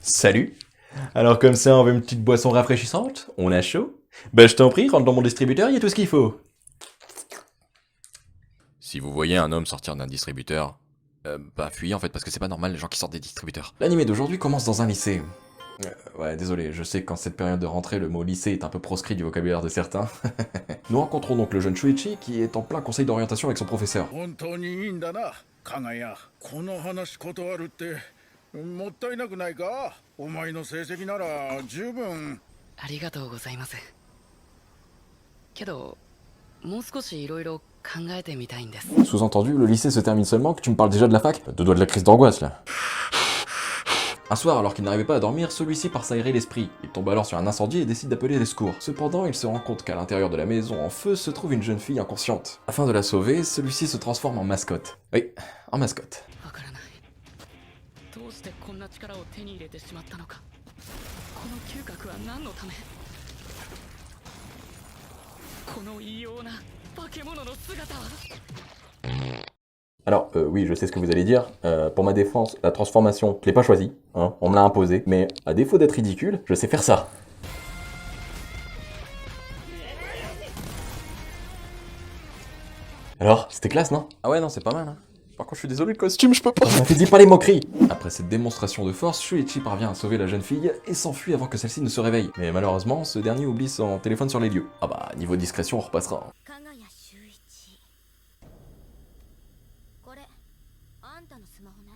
Salut. Alors comme ça, on veut une petite boisson rafraîchissante? On a chaud? Bah je t'en prie, rentre dans mon distributeur, y a tout ce qu'il faut. Si vous voyez un homme sortir d'un distributeur, bah fuyez en fait, parce que c'est pas normal les gens qui sortent des distributeurs. L'animé d'aujourd'hui commence dans un lycée. Ouais, désolé, je sais qu'en cette période de rentrée, le mot lycée est un peu proscrit du vocabulaire de certains. Nous rencontrons donc le jeune Shuichi qui est en plein conseil d'orientation avec son professeur. 本当にいいんだな加賀谷この話断るってもったいなくないかお前の成績なら十分ありがとうございます。けど、もう少しいろいろ考えてみたいんです。 Sous-entendu, le lycée se termine seulement que tu me parles déjà de la fac? Deux doigts de la crise d'angoisse là. Un soir, alors qu'il n'arrivait pas à dormir, celui-ci part s'aérer l'esprit. Il tombe alors sur un incendie et décide d'appeler les secours. Cependant, il se rend compte qu'à l'intérieur de la maison en feu se trouve une jeune fille inconsciente. Afin de la sauver, celui-ci se transforme en mascotte. Oui, en mascotte. わからない。どうしてこんな力を手に入れてしまったのか。この嗅覚は何のため。この異様な化け物の姿は。 Alors, oui, je sais ce que vous allez dire. Pour ma défense, la transformation, je l'ai pas choisie, hein, on me l'a imposée. Mais à défaut d'être ridicule, je sais faire ça. Alors, c'était classe, non? Ah ouais, non, c'est pas mal, hein. Par contre, je suis désolé, le costume, je peux pas. Ne dis pas les moqueries. Après cette démonstration de force, Shuichi parvient à sauver la jeune fille et s'enfuit avant que celle-ci ne se réveille. Mais malheureusement, ce dernier oublie son téléphone sur les lieux. Ah bah, niveau discrétion, on repassera. 加賀谷修一これあんたのスマホね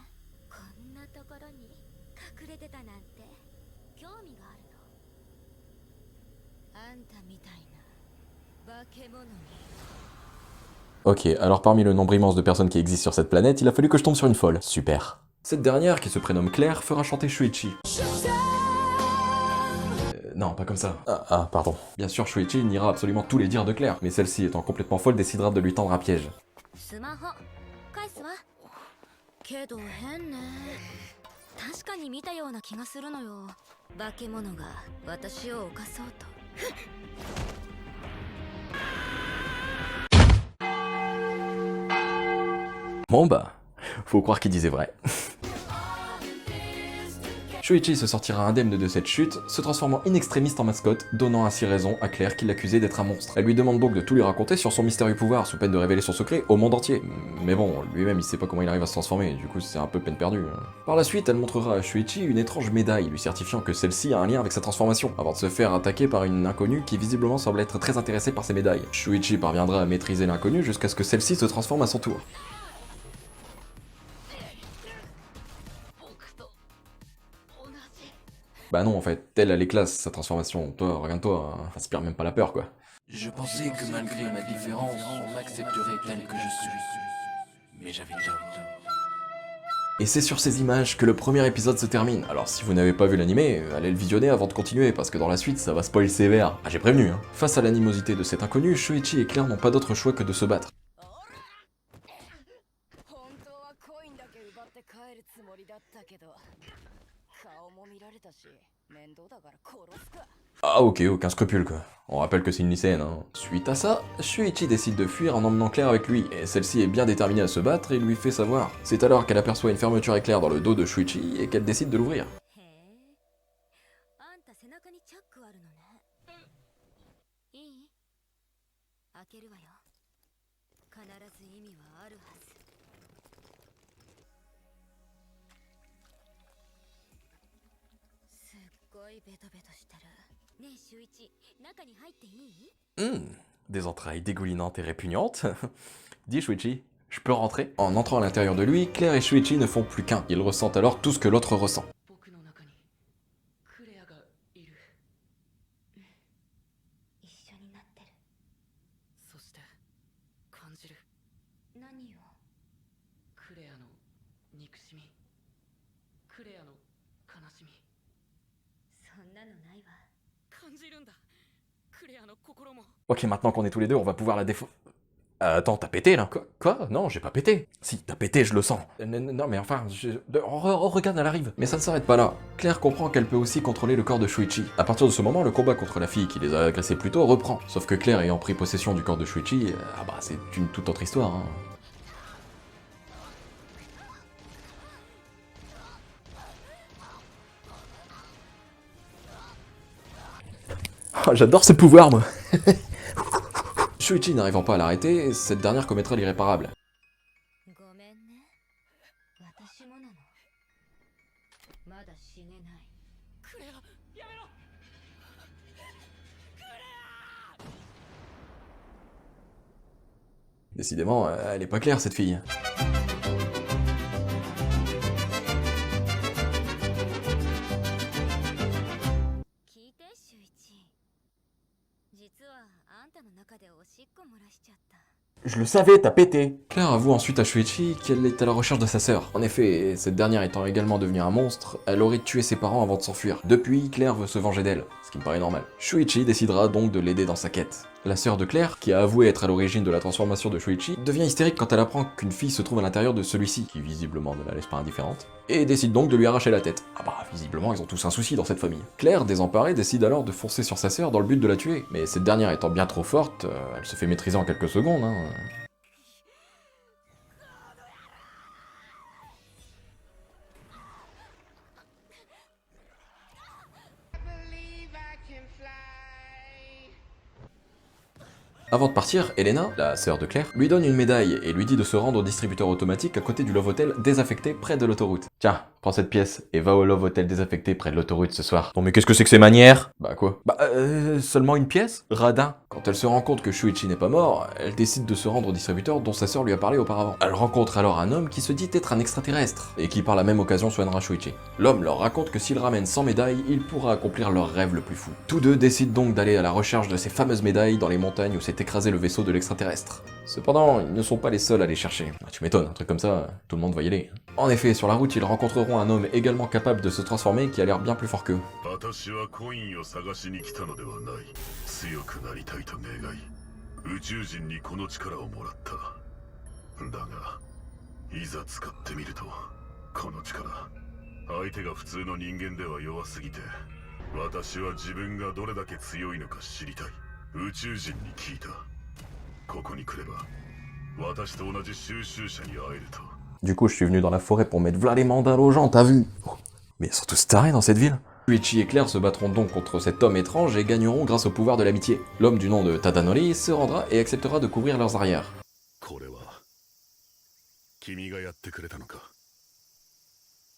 こんなところに隠れてたなんて興味があるのあんたみたいな化け物に Ok, alors parmi le nombre immense de personnes qui existent sur cette planète, il a fallu que je tombe sur une folle. Super. Cette dernière, qui se prénomme Claire, fera chanter Shuichi. Non, pas comme ça. Ah, pardon. Bien sûr, Shuichi niera absolument tous les dires de Claire, mais celle-ci, étant complètement folle, décidera de lui tendre un piège. スマホ返すわけど変ね確かに見たような気がするのよ化け物が私を犯そうと Bon bah, faut croire qu'il disait vrai. Shuichi se sortira indemne de cette chute, se transformant in extremis en mascotte, donnant ainsi raison à Claire qui l'accusait d'être un monstre. Elle lui demande donc de tout lui raconter sur son mystérieux pouvoir, sous peine de révéler son secret au monde entier. Mais bon, lui-même il sait pas comment il arrive à se transformer, du coup c'est un peu peine perdue. Par la suite, elle montrera à Shuichi une étrange médaille, lui certifiant que celle-ci a un lien avec sa transformation, avant de se faire attaquer par une inconnue qui visiblement semble être très intéressée par ces médailles. Shuichi parviendra à maîtriser l'inconnue jusqu'à ce que celle-ci se transforme à son tour. Bah non, en fait, elle, elle est classe, sa transformation. Toi, regarde-toi, hein, inspire même pas la peur, quoi. Je pensais que malgré ma différence, on m'accepterait tel que je suis. Mais j'avais tort. Et c'est sur ces images que le premier épisode se termine. Alors si vous n'avez pas vu l'animé, allez le visionner avant de continuer, parce que dans la suite, ça va spoil sévère. Ah, j'ai prévenu, hein. Face à l'animosité de cet inconnu, Shuichi et Claire n'ont pas d'autre choix que de se battre. 本当はコインだけ奪って帰るつもりだったけど顔も見られたし面倒だから殺すか Ah ok, aucun scrupule quoi. On rappelle que c'est une lycéenne, hein. Suite à ça, Shuichi décide de fuir en emmenant Claire avec lui, et celle-ci est bien déterminée à se battre et lui fait savoir. C'est alors qu'elle aperçoit une fermeture éclair dans le dos de Shuichi et qu'elle décide de l'ouvrir. へえあんた背中にチャックあるのねいい開けるわよ必ず意味はあるはずすっごいベトベトしてるねえ秀一中に入っていい Des entrailles dégoulinantes et répugnantes. Dis Shuichi, je peux rentrer? En entrant à l'intérieur de lui, Claire et Shuichi ne font plus qu'un. Ils ressentent alors tout ce que l'autre ressent. 僕の中にクレアがいる。一緒になってるそして感じる何をクレアの憎しみ、クレアの悲しみ、そんなのないわ感じるんだ。クレアの心も。 Ok, maintenant qu'on est tous les deux, on va pouvoir la défo... Attends, t'as pété là? Quoi? Non, j'ai pas pété. Si, t'as pété, je le sens. Non, mais enfin, regarde, elle arrive. Mais ça ne s'arrête pas là. Claire comprend qu'elle peut aussi contrôler le corps de Shuichi. À partir de ce moment, le combat contre la fille qui les a agressés plus tôt reprend. Sauf que Claire ayant pris possession du corps de Shuichi, c'est une toute autre histoire, hein. Oh, j'adore ce pouvoir, moi. Shuichi n'arrivant pas à l'arrêter, cette dernière commettra l'irréparable. ごめんね。私もなの。まだ死ねない。Décidément, elle est pas claire, cette fille. 聞いて、秀一。実はあんたの中でおしっこ漏らしちゃった。 Je le savais, t'as pété. Claire avoue ensuite à Shuichi qu'elle est à la recherche de sa sœur. En effet, cette dernière étant également devenue un monstre, elle aurait tué ses parents avant de s'enfuir. Depuis, Claire veut se venger d'elle, ce qui me paraît normal. Shuichi décidera donc de l'aider dans sa quête. La sœur de Claire, qui a avoué être à l'origine de la transformation de Shuichi, devient hystérique quand elle apprend qu'une fille se trouve à l'intérieur de celui-ci, qui visiblement ne la laisse pas indifférente, et décide donc de lui arracher la tête. Visiblement ils ont tous un souci dans cette famille. Claire, désemparée, décide alors de foncer sur sa sœur dans le but de la tuer, mais cette dernière étant bien trop forte, elle se fait maîtriser en quelques secondes, hein. Avant de partir, Elena, la sœur de Claire, lui donne une médaille et lui dit de se rendre au distributeur automatique à côté du Love Hotel désaffecté près de l'autoroute. Tiens, prends cette pièce et va au Love Hotel désaffecté près de l'autoroute ce soir. Bon mais qu'est-ce que c'est que ces manières? Bah quoi? Seulement une pièce? Radin. Quand elle se rend compte que Shuichi n'est pas mort, elle décide de se rendre au distributeur dont sa sœur lui a parlé auparavant. Elle rencontre alors un homme qui se dit être un extraterrestre et qui par la même occasion soignera Shuichi. L'homme leur raconte que s'ils ramènent 100 médailles, il pourra accomplir leur rêve le plus fou. Tous deux décident donc d'aller à la recherche de ces fameuses médailles dans les montagnes où s'est écrasé le vaisseau de l'extraterrestre. Cependant, ils ne sont pas les seuls à les chercher. Tu m'étonnes, un truc comme ça, tout le monde va y aller. En effet, sur la route, ils rencontreront un homme également capable de se transformer qui a l'air bien plus fort qu'eux. 私はコインを探しに来たのではない。強くなりたいと願い、宇宙人にこの力をもらった。だが、いざ使ってみると、この力、相手が普通の人間では弱すぎて、私は自分がどれだけ強いのか知りたい。宇宙人に聞いた。ここに来れば、私と同じ収集者に会えると。 Du coup, je suis venu dans la forêt pour mettre v'là les mandales aux gens, t'as vu? Mais ils sont tous tarés dans cette ville. Shuichi et Claire se battront donc contre cet homme étrange et gagneront grâce au pouvoir de l'amitié. L'homme du nom de Tadanori se rendra et acceptera de couvrir leurs arrières. これは、君がやってくれたのか。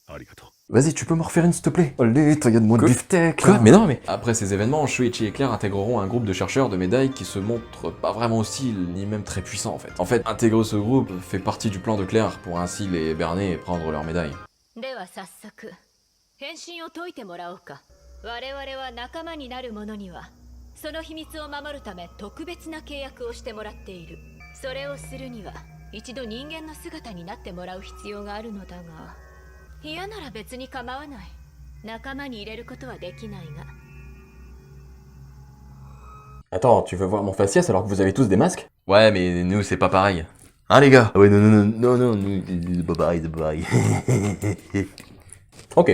ありがとう。 Vas-y, tu peux me refaire une s'il te plaît? Allez, t'as de moi de beefsteak. Quoi? Mais non, mais... Après ces événements, Shuichi et Claire intégreront un groupe de chercheurs de médailles qui se montrent pas vraiment hostiles, ni même très puissants en fait. En fait, intégrer ce groupe fait partie du plan de Claire pour ainsi les berner et prendre leurs médailles. では早速変身を解いてもらおうか。我々は仲間になる者にはその秘密を守るため特別な契約をしてもらっている。それをするには一度人間の姿になってもらう必要があるのだが、嫌なら別に構わない。仲間に入れることはできないが。 Attends, tu veux voir mon faciès alors que vous avez tous des masques? Ouais, mais nous c'est pas pareil. Hein les gars? Ouais, non, nous c'est pas pareil, c'est pas pareil. Ok.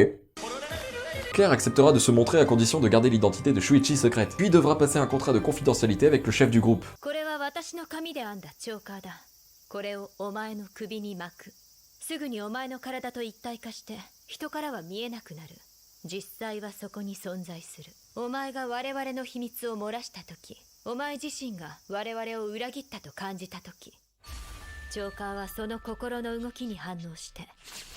Claire acceptera de se montrer à condition de garder l'identité de Shuichi secrète, puis devra passer un contrat de confidentialité avec le chef du groupe. これは私の紙で編んだチョーカーだ。これをお前の首に巻く。すぐにお前の体と一体化して人からは見えなくなる。実際はそこに存在する。お前が我々の秘密を漏らした時、お前自身が我々を裏切ったと感じた時、チョーカーはその心の動きに反応して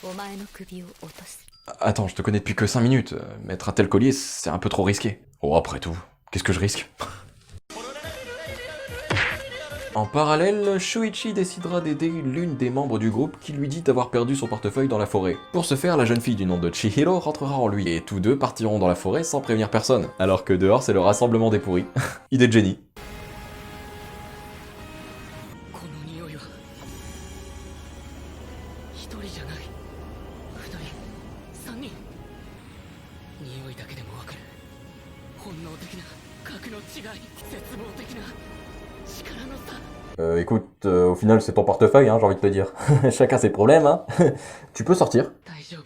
お前の首を落とす。 Attends, je te connais depuis que 5 minutes. Mettre un tel collier, c'est un peu trop risqué. Oh, après tout, qu'est-ce que je risque? En parallèle, Shuichi décidera d'aider l'une des membres du groupe qui lui dit avoir perdu son portefeuille dans la forêt. Pour ce faire, la jeune fille du nom de Chihiro rentrera en lui, et tous deux partiront dans la forêt sans prévenir personne, alors que dehors c'est le rassemblement des pourris. Idée de génie. この匂いは一人じゃない、二人、三人。匂いだけでもわかる本能的な格の違い、絶望的な力の差。Écoute, au final c'est ton portefeuille, hein, j'ai envie de te dire. Chacun ses problèmes, hein. Tu peux sortir. 大丈夫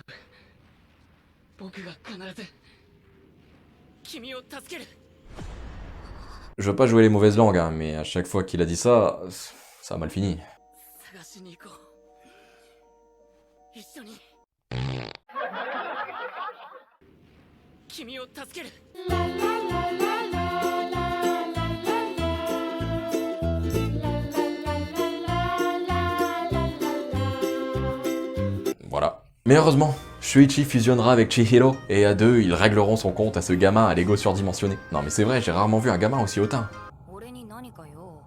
僕が必ず君を助ける Je veux pas jouer les mauvaises langues, hein, mais à chaque fois qu'il a dit ça, ça a mal fini. 探しに行こう一緒に君を助ける Voilà. Mais heureusement, Shuichi fusionnera avec Chihiro, et à deux, ils régleront son compte à ce gamin à l'ego surdimensionné. Non mais c'est vrai, j'ai rarement vu un gamin aussi hautain. 俺に何かよ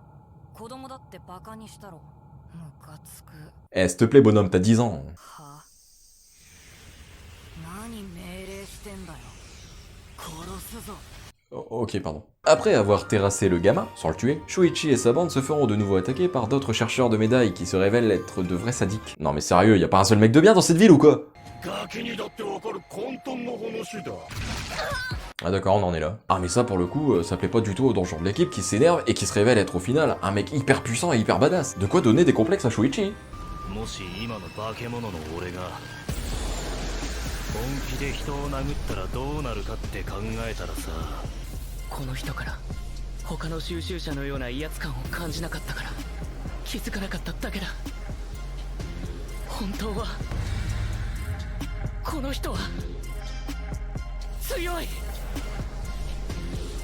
子供だってバカにしたろムカつく Eh, s'il te plaît, bonhomme, t'as 10 ans. は何命令してんだよ殺すぞ Ok, pardon. Après avoir terrassé le gamin, sans le tuer, Shuichi et sa bande se feront de nouveau attaquer par d'autres chercheurs de médailles qui se révèlent être de vrais sadiques. Non mais sérieux, y a pas un seul mec de bien dans cette ville ou quoi? ガキにだってわかる簡単な話だ Ah d'accord, on en est là. Ah mais ça pour le coup, ça plaît pas du tout aux donjons de l'équipe qui s'énerve et qui se révèle être au final un mec hyper puissant et hyper badass. De quoi donner des complexes à Shuichi. もし今の化け物の俺が本気で人を殴ったらどうなるかって考えたらさこの人から他の収集者のような威圧感を感じなかったから気づかなかっただけだ本当はこの人は強い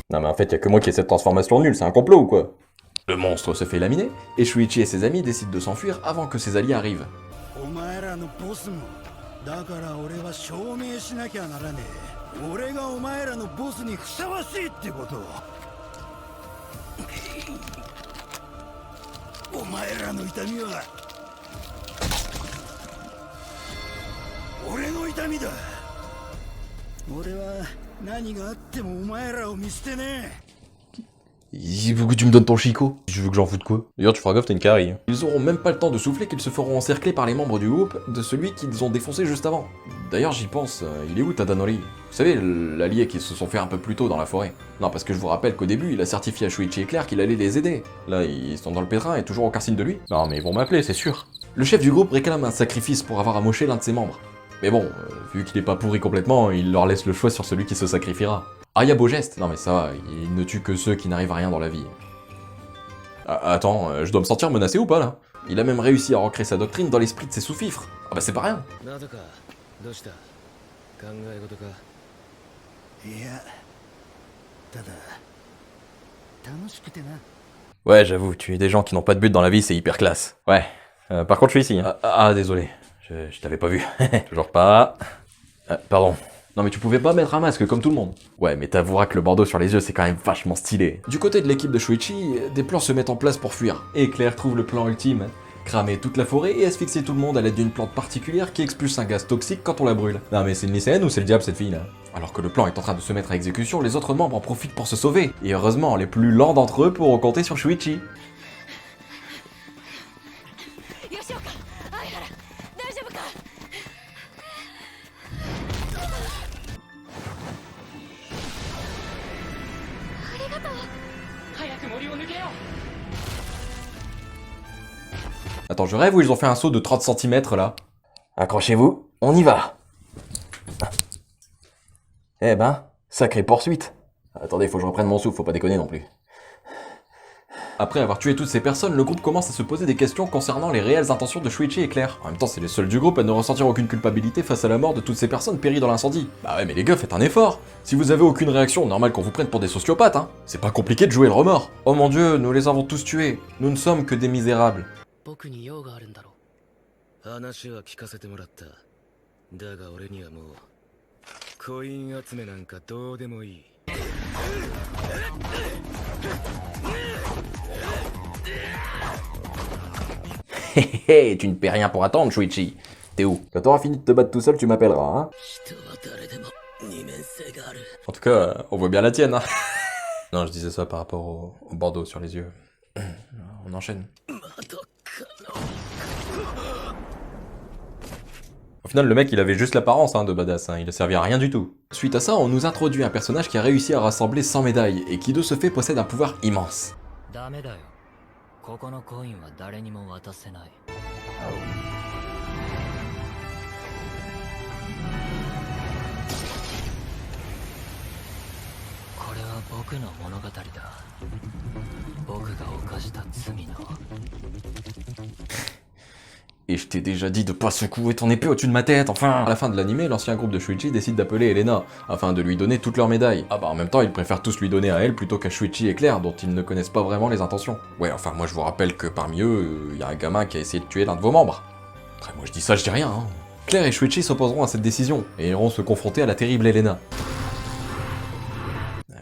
Non mais en fait, y a que moi qui ai cette transformation nulle, c'est un complot ou quoi? Le monstre se fait laminer, et Shuichi et ses amis décident de s'enfuir avant que ses alliés arrivent. お前らのボスもだから俺は証明しなきゃならねえ俺がお前らのボスにふさわしいってことお前らの痛みは俺の痛みだ俺は何があってもお前らを見捨てねえ Il faut que tu me donnes ton Chico. Je veux que j'en foute quoi? D'ailleurs, tu feras gaffe, t'as une carie. Ils auront même pas le temps de souffler qu'ils se feront encercler par les membres du groupe de celui qu'ils ont défoncé juste avant. D'ailleurs, j'y pense, il est où Tadanori? Vous savez, l'allié qui se sont fait un peu plus tôt dans la forêt. Non, parce que je vous rappelle qu'au début, il a certifié à Shuichi et Claire qu'il allait les aider. Là, ils sont dans le pétrin et toujours aucun signe de lui. Non, mais ils vont m'appeler, c'est sûr. Le chef du groupe réclame un sacrifice pour avoir amoché l'un de ses membres. Mais bon, vu qu'il est pas pourri complètement, il leur laisse le choix sur celui qui se sacrifiera. Ah, y'a beau geste. Non mais ça va, il ne tue que ceux qui n'arrivent à rien dans la vie. Ah, attends, je dois me sentir menacé ou pas là? Il a même réussi à ancrer sa doctrine dans l'esprit de ses sous-fifres. Ah bah c'est pas rien. なぜかどうした考え事かいやただ楽しくてな Ouais, j'avoue, tuer des gens qui n'ont pas de but dans la vie, c'est hyper classe. Ouais, par contre je suis ici. Hein. Désolé, je t'avais pas vu. Toujours pas. Pardon. Non mais tu pouvais pas mettre un masque comme tout le monde. Ouais, mais t'avoueras que le bandeau sur les yeux c'est quand même vachement stylé. Du côté de l'équipe de Shuichi, des plans se mettent en place pour fuir. Et Claire trouve le plan ultime. Cramer toute la forêt et asphyxier tout le monde à l'aide d'une plante particulière qui expulse un gaz toxique quand on la brûle. Non mais c'est une lycéenne ou c'est le diable cette fille là? Alors que le plan est en train de se mettre à exécution, les autres membres en profitent pour se sauver. Et heureusement, les plus lents d'entre eux pourront compter sur Shuichi. 吉岡相原大丈夫か 早く森を抜けよ Attends, je rêve ou ils ont fait un saut de 30 cm là? Accrochez-vous, on y va. Eh ben, sacrée poursuite. Attendez, faut que je reprenne mon souffle, faut pas déconner non plus. Après avoir tué toutes ces personnes, le groupe commence à se poser des questions concernant les réelles intentions de Shuichi et Claire. En même temps, c'est les seuls du groupe à ne ressentir aucune culpabilité face à la mort de toutes ces personnes péries dans l'incendie. Bah ouais, mais les gars, faites un effort. Si vous avez aucune réaction, normal qu'on vous prenne pour des sociopathes, hein. C'est pas compliqué de jouer le remords. Oh mon dieu, nous les avons tous tués. Nous ne sommes que des misérables. 僕に用があるんだろ話は聞かせてもらっただが俺にはもうコイン集めなんかどうでもいい Hé hé, tu ne paies rien pour attendre, Shuichi. T'es où? Quand t'auras fini de te battre tout seul, tu m'appelleras, hein. 人は誰でも二面性がある En tout cas, on voit bien la tienne, hein. Non, je disais ça par rapport au bandeau sur les yeux. On enchaîne. Au final, le mec, il avait juste l'apparence de badass, hein. Il ne servait à rien du tout. Suite à ça, on nous introduit un personnage qui a réussi à rassembler 100 médailles, et qui de ce fait possède un pouvoir immense. ダメだよここのコインは誰にも渡せない。これは僕の物語だ。僕が犯した罪の。 Et je t'ai déjà dit de pas secouer ton épée au-dessus de ma tête, enfin. À la fin de l'animé, l'ancien groupe de Shuichi décide d'appeler Elena, afin de lui donner toutes leurs médailles. Ah bah en même temps, ils préfèrent tous lui donner à elle plutôt qu'à Shuichi et Claire, dont ils ne connaissent pas vraiment les intentions. Ouais, enfin moi je vous rappelle que parmi eux, y a un gamin qui a essayé de tuer l'un de vos membres. Après moi je dis ça, je dis rien, hein. Claire et Shuichi s'opposeront à cette décision, et iront se confronter à la terrible Elena.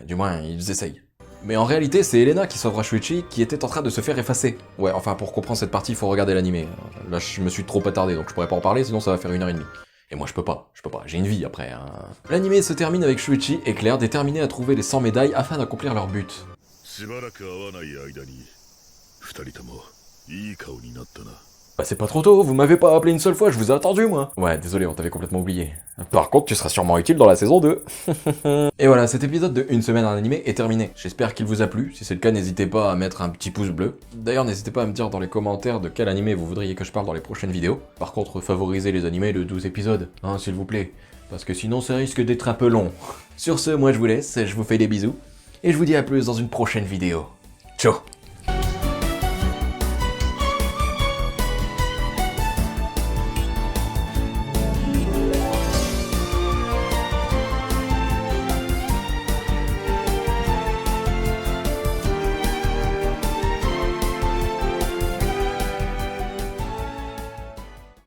Du moins, ils essayent. Mais en réalité, c'est Elena qui sauvera Shuichi, qui était en train de se faire effacer. Ouais, enfin, pour comprendre cette partie, il faut regarder l'animé. Là, je me suis trop attardé, donc je pourrais pas en parler, sinon ça va faire 1h30. Et moi, je peux pas, j'ai une vie après, hein. L'animé se termine avec Shuichi et Claire déterminés à trouver les 100 médailles afin d'accomplir leur but. Bah c'est pas trop tôt, vous m'avez pas appelé une seule fois, je vous ai attendu moi. Ouais, désolé, on t'avait complètement oublié. Par contre, tu seras sûrement utile dans la saison 2. Et voilà, cet épisode de Une semaine en animé est terminé. J'espère qu'il vous a plu, si c'est le cas, n'hésitez pas à mettre un petit pouce bleu. D'ailleurs, n'hésitez pas à me dire dans les commentaires de quel animé vous voudriez que je parle dans les prochaines vidéos. Par contre, favorisez les animés de 12 épisodes, hein, s'il vous plaît. Parce que sinon, ça risque d'être un peu long. Sur ce, moi je vous laisse, je vous fais des bisous. Et je vous dis à plus dans une prochaine vidéo. Ciao.